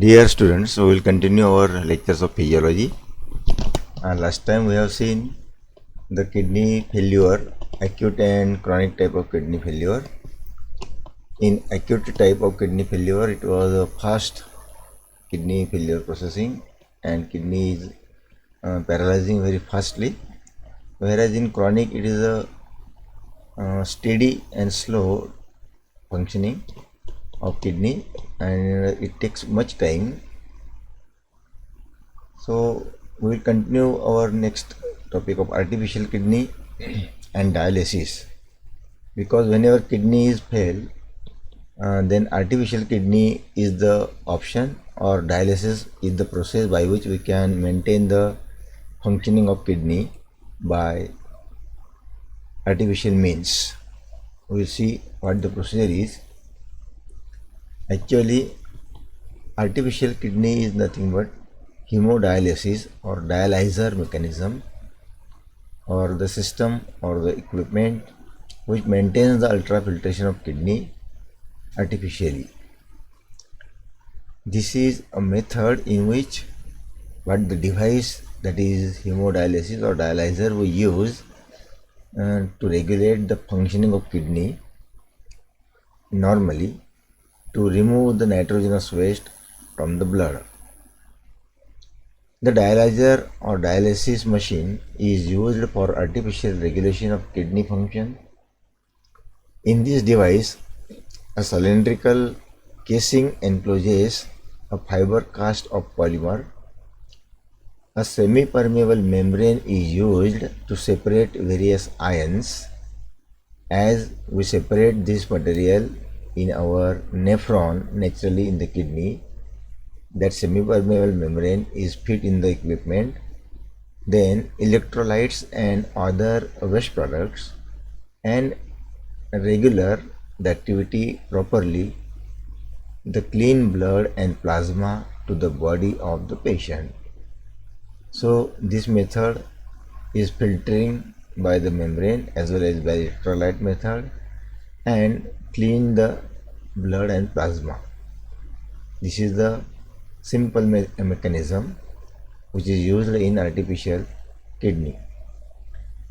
Dear students, we will continue our lectures of physiology. Last time we have seen the kidney failure, acute and chronic type of kidney failure. In acute type of kidney failure, it was a fast kidney failure processing and kidney is paralyzing very fastly. Whereas in chronic, it is a steady and slow functioning of kidney and it takes much time. So we will continue our next topic of artificial kidney and dialysis, because whenever kidney is failed, then artificial kidney is the option or dialysis is the process by which we can maintain the functioning of kidney by artificial means. We will see what the procedure is. Actually, artificial kidney is nothing but hemodialysis or dialyzer mechanism or the system or the equipment which maintains the ultrafiltration of kidney artificially. This is a method in which what the device, that is hemodialysis or dialyzer, we use to regulate the functioning of kidney normally to remove the nitrogenous waste from the blood. The dialyzer or dialysis machine is used for artificial regulation of kidney function. In this device, a cylindrical casing encloses a fiber cast of polymer. A semi-permeable membrane is used to separate various ions. As we separate this material in our nephron naturally in the kidney, that semi-permeable membrane is fit in the equipment. Then electrolytes and other waste products and regular the activity properly the clean blood and plasma to the body of the patient. So this method is filtering by the membrane as well as by electrolyte method and clean the blood and plasma. This is the simple mechanism which is used in artificial kidney.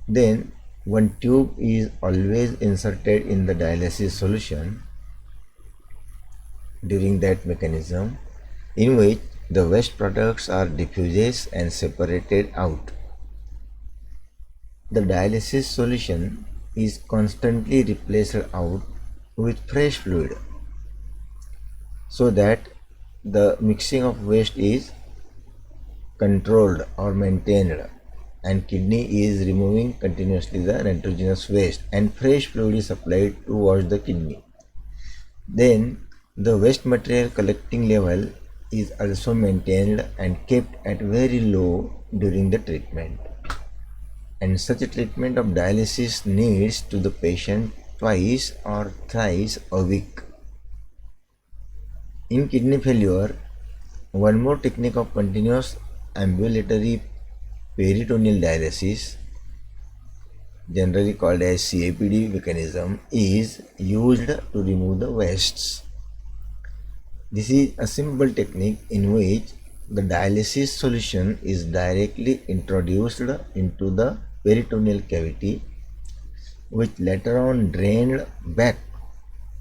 Then one tube is always inserted in the dialysis solution during that mechanism, in which the waste products are diffused and separated out. The dialysis solution is constantly replaced out with fresh fluid so that the mixing of waste is controlled or maintained and kidney is removing continuously the nitrogenous waste and fresh fluid is supplied towards the kidney. Then the waste material collecting level is also maintained and kept at very low during the treatment. And such a treatment of dialysis needs to the patient twice or thrice a week. In kidney failure, one more technique of continuous ambulatory peritoneal dialysis, generally called as CAPD mechanism, is used to remove the wastes. This is a simple technique in which the dialysis solution is directly introduced into the peritoneal cavity, which later on drained back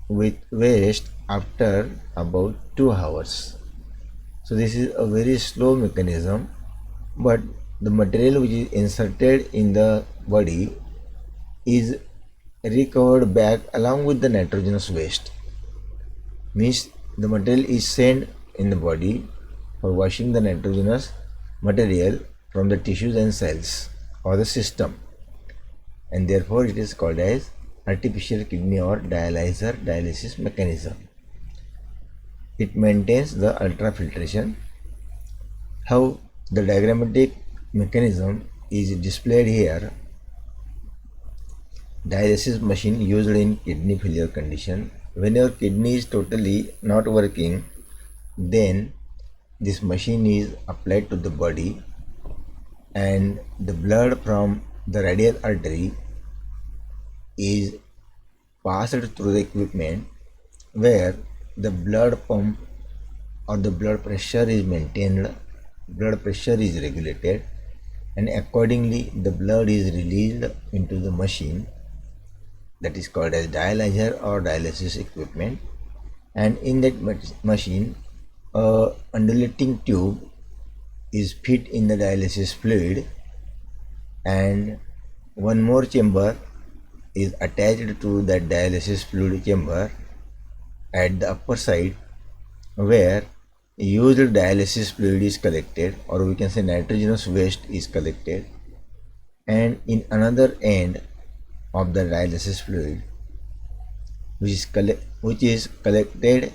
with waste after about 2 hours. So this is a very slow mechanism, but the material which is inserted in the body is recovered back along with the nitrogenous waste. Means the material is sent in the body for washing the nitrogenous material from the tissues and cells or the system, and therefore it is called as artificial kidney or dialysis mechanism. It maintains the ultrafiltration. How the diagrammatic mechanism is displayed here. Dialysis machine used in kidney failure condition. Whenever kidney is totally not working, then this machine is applied to the body and the blood from the radial artery is passed through the equipment where the blood pump or the blood pressure is maintained, blood pressure is regulated, and accordingly the blood is released into the machine that is called as dialyzer or dialysis equipment. And in that machine, a undulating tube is fit in the dialysis fluid, and one more chamber is attached to that dialysis fluid chamber at the upper side, where used dialysis fluid is collected, or we can say nitrogenous waste is collected. And in another end of the dialysis fluid, which is collected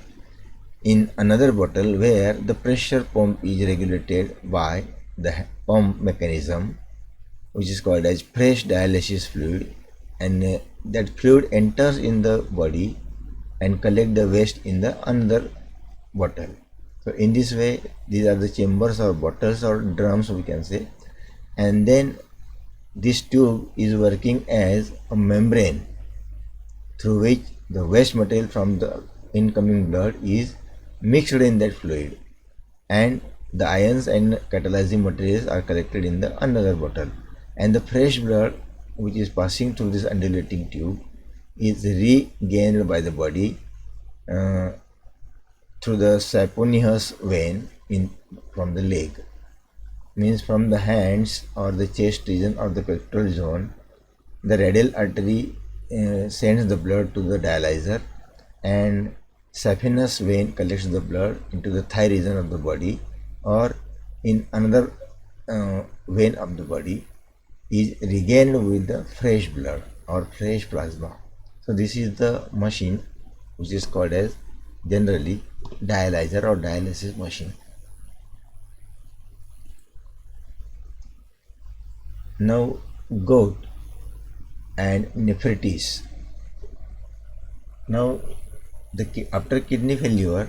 in another bottle, where the pressure pump is regulated by the pump mechanism, which is called as fresh dialysis fluid, and that fluid enters in the body and collect the waste in the another bottle. So in this way, these are the chambers or bottles or drums, we can say, and then this tube is working as a membrane through which the waste material from the incoming blood is mixed in that fluid, and the ions and catalyzing materials are collected in the another bottle, and the fresh blood which is passing through this undulating tube is regained by the body through the saponius vein from the leg, means from the hands or the chest region or the pectoral zone. The radial artery sends the blood to the dialyzer, and saphenous vein collects the blood into the thigh region of the body, or in another vein of the body is regained with the fresh blood or fresh plasma. So this is the machine which is called as generally dialyzer or dialysis machine. Now gout and nephritis. Now after kidney failure,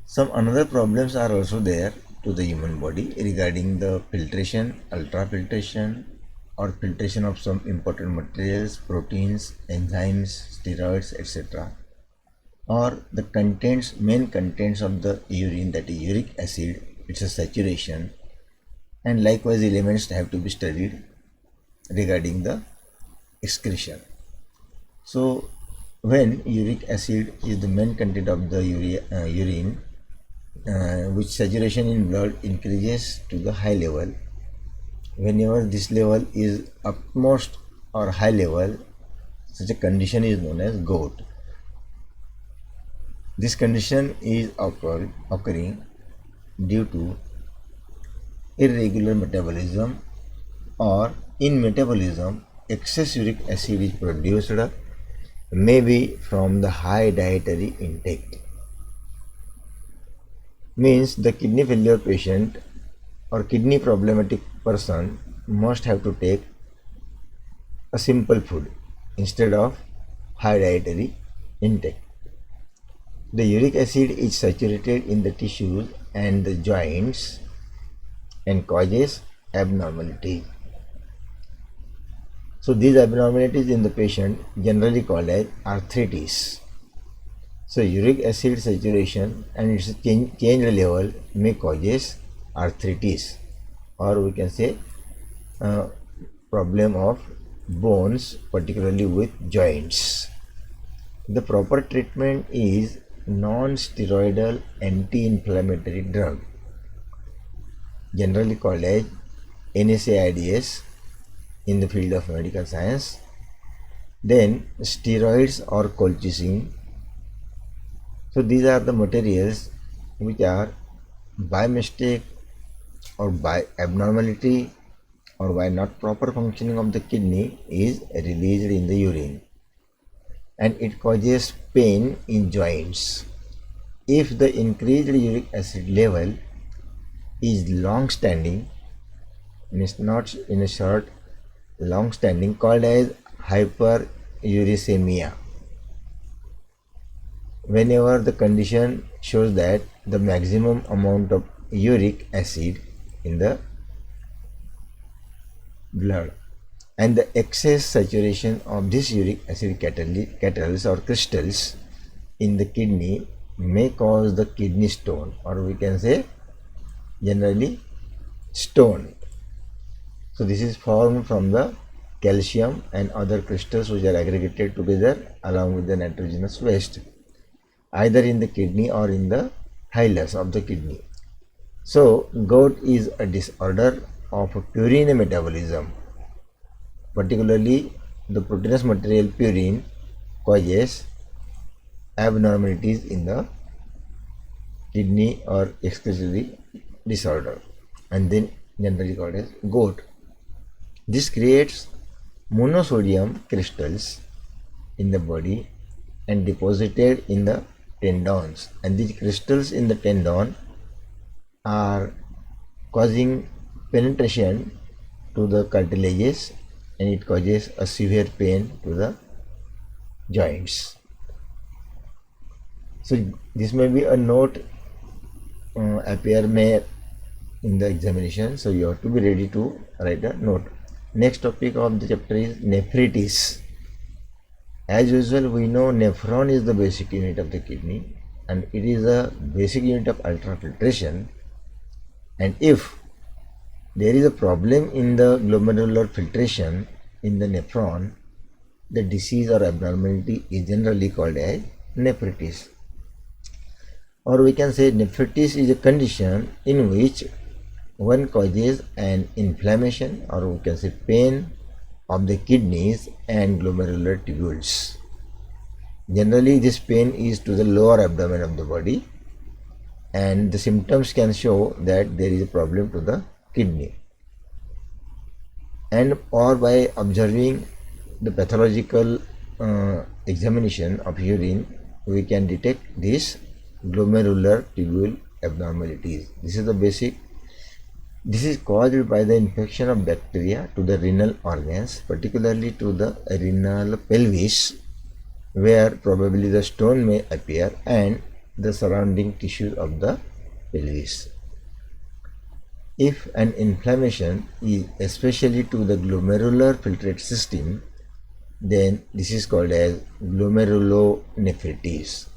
some another problems are also there to the human body regarding the filtration, ultrafiltration, or filtration of some important materials, proteins, enzymes, steroids, etc., or the main contents of the urine, that is uric acid, its a saturation, and likewise elements have to be studied regarding the excretion. So when uric acid is the main content of the urine, which saturation in blood increases to the high level. Whenever this level is utmost or high level, such a condition is known as gout. This condition is occurring due to irregular metabolism, or in metabolism excess uric acid is produced, maybe from the high dietary intake. Means the kidney failure patient or kidney problematic person must have to take a simple food instead of high dietary intake. The uric acid is saturated in the tissues and the joints and causes abnormality. So these abnormalities in the patient generally called as arthritis. So uric acid saturation and its changed level may causes arthritis, or we can say problem of bones, particularly with joints. The proper treatment is non-steroidal anti-inflammatory drug, generally called as NSAIDs in the field of medical science. Then steroids or colchicine. So these are the materials which are by mistake or by abnormality or by not proper functioning of the kidney is released in the urine, and it causes pain in joints. If the increased uric acid level is long standing, means not in a short, long standing, called as hyperuricemia. Whenever the condition shows that the maximum amount of uric acid in the blood and the excess saturation of this uric acid catalysts or crystals in the kidney may cause the kidney stone, or we can say generally stone. So this is formed from the calcium and other crystals which are aggregated together along with the nitrogenous waste, either in the kidney or in the hilus of the kidney. So gout is a disorder of purine metabolism. Particularly the proteinous material purine causes abnormalities in the kidney or excretory disorder, and then generally called as gout. This creates monosodium crystals in the body and deposited in the tendons, and these crystals in the tendon are causing penetration to the cartilages, and it causes a severe pain to the joints. So this may be a note appear may in the examination, so you have to be ready to write a note. Next topic of the chapter is nephritis. As usual, we know nephron is the basic unit of the kidney, and it is a basic unit of ultrafiltration. And if there is a problem in the glomerular filtration in the nephron, the disease or abnormality is generally called as nephritis. Or we can say nephritis is a condition in which one causes an inflammation, or we can say pain, of the kidneys and glomerular tubules. Generally this pain is to the lower abdomen of the body, and the symptoms can show that there is a problem to the kidney, and or by observing the pathological examination of urine we can detect these glomerular tubule abnormalities. This is the basic. This is caused by the infection of bacteria to the renal organs, particularly to the renal pelvis, where probably the stone may appear, and the surrounding tissues of the pelvis. If an inflammation is especially to the glomerular filtrate system, then this is called as glomerulonephritis.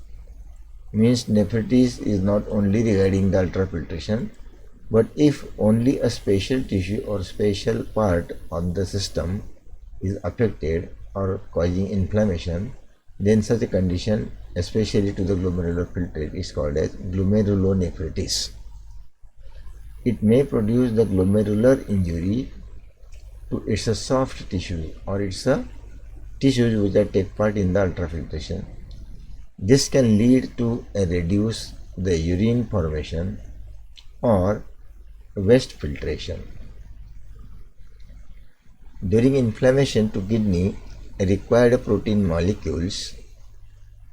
Means nephritis is not only regarding the ultrafiltration, but if only a special tissue or special part of the system is affected or causing inflammation, then such a condition, especially to the glomerular filtrate, is called as glomerulonephritis. It may produce the glomerular injury to its soft tissue or its tissues which take part in the ultrafiltration. This can lead to a reduce the urine formation or waste filtration. During inflammation to kidney, required protein molecules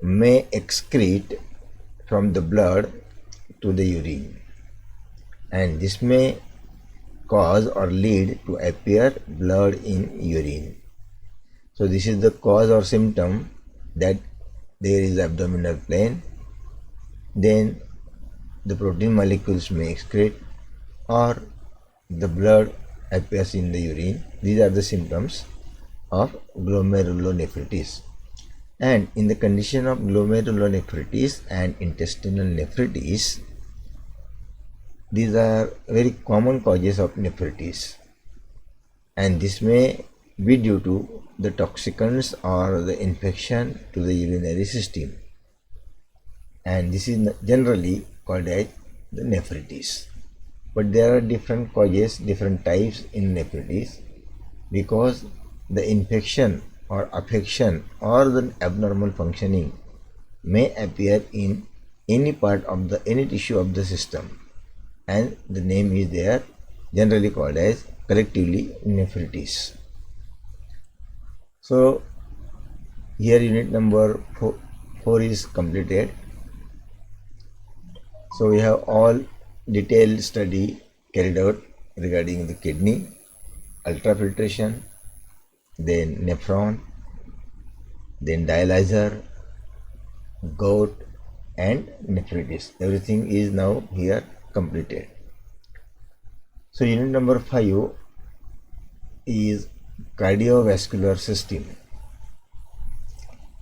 may excrete from the blood to the urine, and this may cause or lead to appear blood in urine. So this is the cause or symptom that there is abdominal pain, then the protein molecules may excrete or the blood appears in the urine. These are the symptoms of glomerulonephritis. And in the condition of glomerulonephritis and intestinal nephritis, these are very common causes of nephritis, and this may be due to the toxicants or the infection to the urinary system, and this is generally called as the nephritis. But there are different causes, different types in nephritis, because the infection or affection or the abnormal functioning may appear in any part of the any tissue of the system, and the name is there, generally called as collectively nephritis. So here unit number 4 is completed. So we have all detailed study carried out regarding the kidney, ultrafiltration, then nephron, then dialyzer, gout, and nephritis. Everything is now here completed. So unit number 5 is cardiovascular system.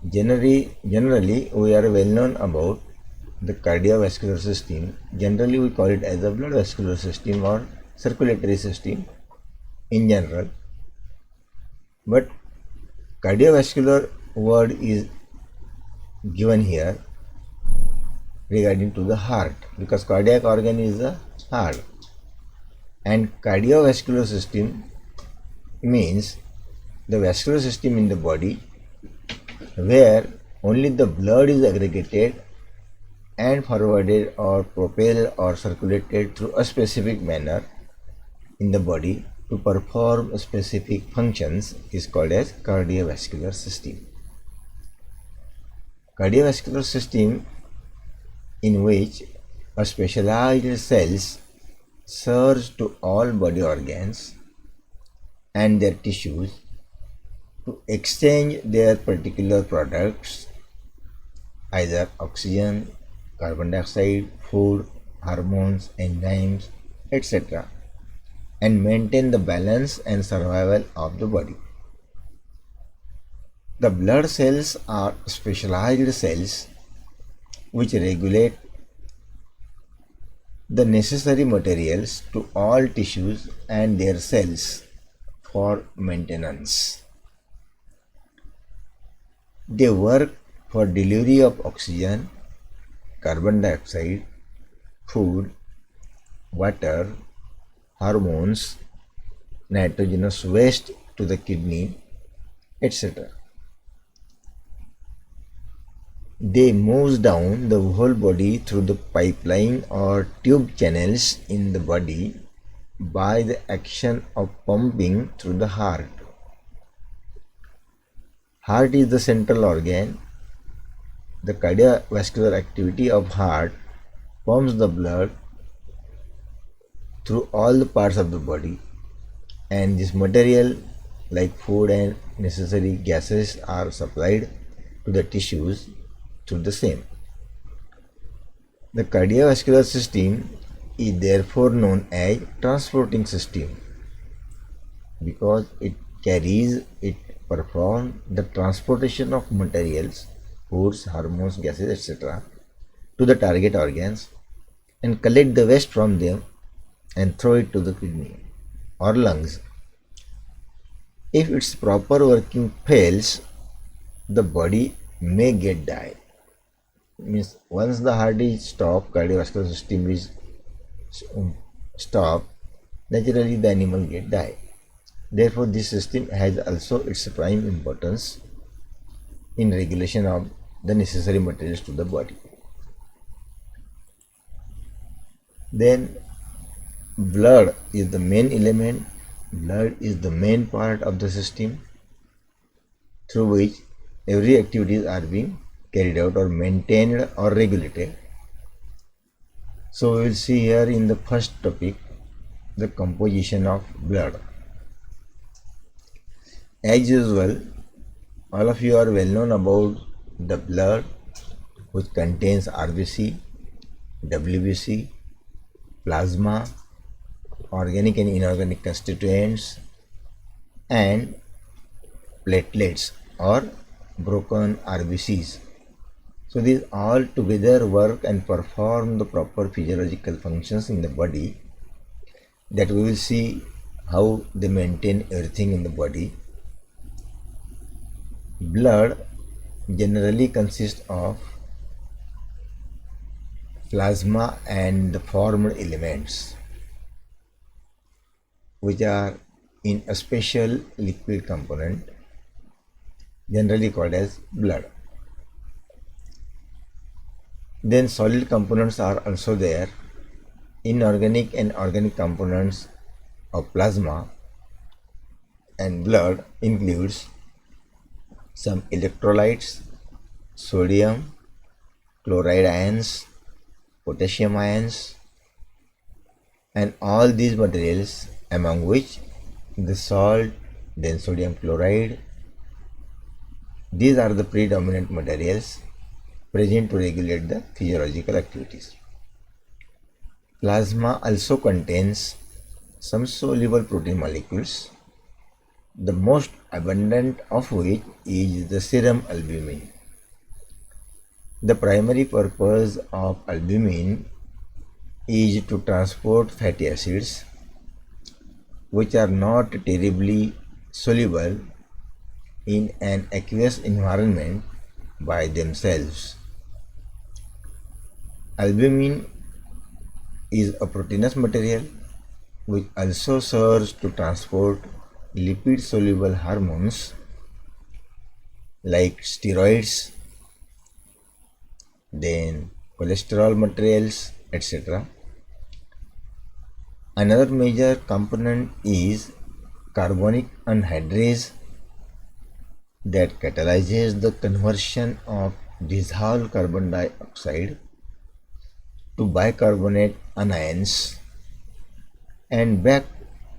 Generally we are well known about the cardiovascular system. Generally, we call it as the blood vascular system or circulatory system in general. But cardiovascular word is given here regarding to the heart, because cardiac organ is the heart, and cardiovascular system means the vascular system in the body where only the blood is aggregated and forwarded or propelled or circulated through a specific manner in the body to perform specific functions is called as cardiovascular system. Cardiovascular system in which a specialized cells serves to all body organs and their tissues to exchange their particular products, either oxygen, carbon dioxide, food, hormones, enzymes, etc., and maintain the balance and survival of the body. The blood cells are specialized cells which regulate the necessary materials to all tissues and their cells for maintenance. They work for delivery of oxygen, carbon dioxide, food, water, hormones, nitrogenous waste to the kidney, etc. They move down the whole body through the pipeline or tube channels in the body by the action of pumping through the heart. Heart is the central organ. The cardiovascular activity of heart pumps the blood through all the parts of the body, and this material like food and necessary gases are supplied to the tissues through the same. The cardiovascular system is therefore known as transporting system because it performs the transportation of materials, foods, hormones, gases, etc. to the target organs and collect the waste from them and throw it to the kidney or lungs. If its proper working fails, the body may get die. Means once the heart is stopped, cardiovascular system is stopped, naturally the animal get die. Therefore, this system has also its prime importance in regulation of the necessary materials to the body. Then blood is the main element. Blood is the main part of the system through which every activities are being carried out or maintained or regulated. So we will see here in the first topic the composition of blood. As usual, all of you are well known about the blood, which contains RBC, WBC, plasma, organic and inorganic constituents, and platelets or broken RBCs. So these all together work and perform the proper physiological functions in the body, that we will see how they maintain everything in the body. Blood generally consists of plasma and the formed elements, which are in a special liquid component generally called as blood. Then solid components are also there. Inorganic and organic components of plasma and blood includes some electrolytes, sodium, chloride ions, potassium ions, and all these materials, among which the salt, then sodium chloride, these are the predominant materials present to regulate the physiological activities. Plasma also contains some soluble protein molecules, the most abundant of which is the serum albumin. The primary purpose of albumin is to transport fatty acids which are not terribly soluble in an aqueous environment by themselves. Albumin is a proteinous material which also serves to transport lipid soluble hormones like steroids, then cholesterol materials, etc. Another major component is carbonic anhydrase that catalyzes the conversion of dissolved carbon dioxide to bicarbonate anions and back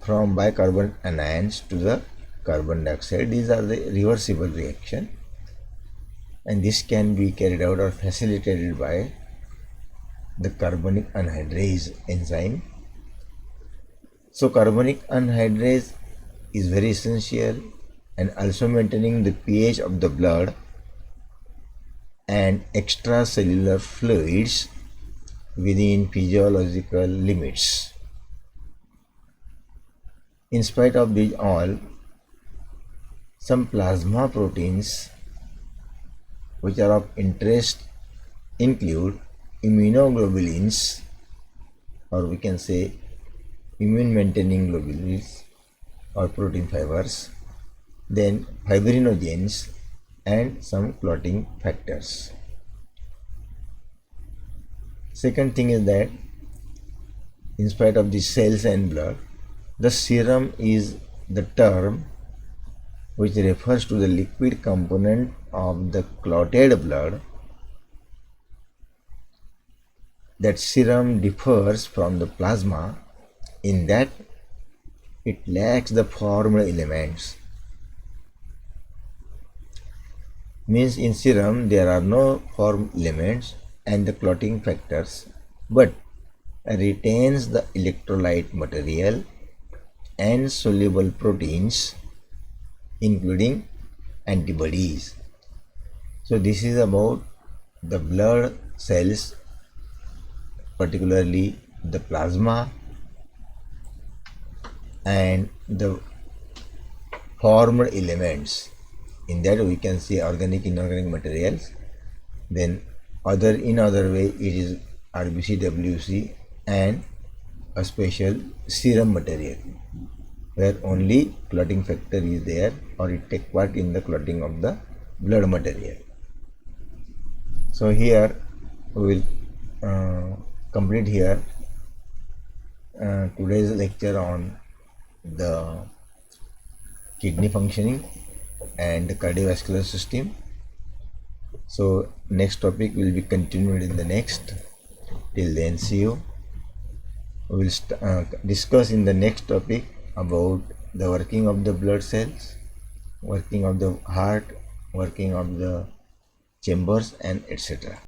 from bicarbonate anions to the carbon dioxide. These are the reversible reaction, and this can be carried out or facilitated by the carbonic anhydrase enzyme. So carbonic anhydrase is very essential and also maintaining the pH of the blood and extracellular fluids within physiological limits. In spite of these all, some plasma proteins which are of interest include immunoglobulins, or we can say immune maintaining globulins or protein fibers, then fibrinogens and some clotting factors. Second thing is that in spite of the cells and blood, the serum is the term which refers to the liquid component of the clotted blood. That serum differs from the plasma in that it lacks the formed elements. Means in serum there are no formed elements and the clotting factors, but retains the electrolyte material and soluble proteins including antibodies. So this is about the blood cells, particularly the plasma and the formed elements. In that we can see organic, inorganic materials. Then in other way it is RBC, WC and a special serum material where only clotting factor is there or it take part in the clotting of the blood material. So here we will complete here today's lecture on the kidney functioning and the cardiovascular system. So next topic will be continued in the next. Till then, see you. We will discuss in the next topic about the working of the blood cells, working of the heart, working of the chambers and etc.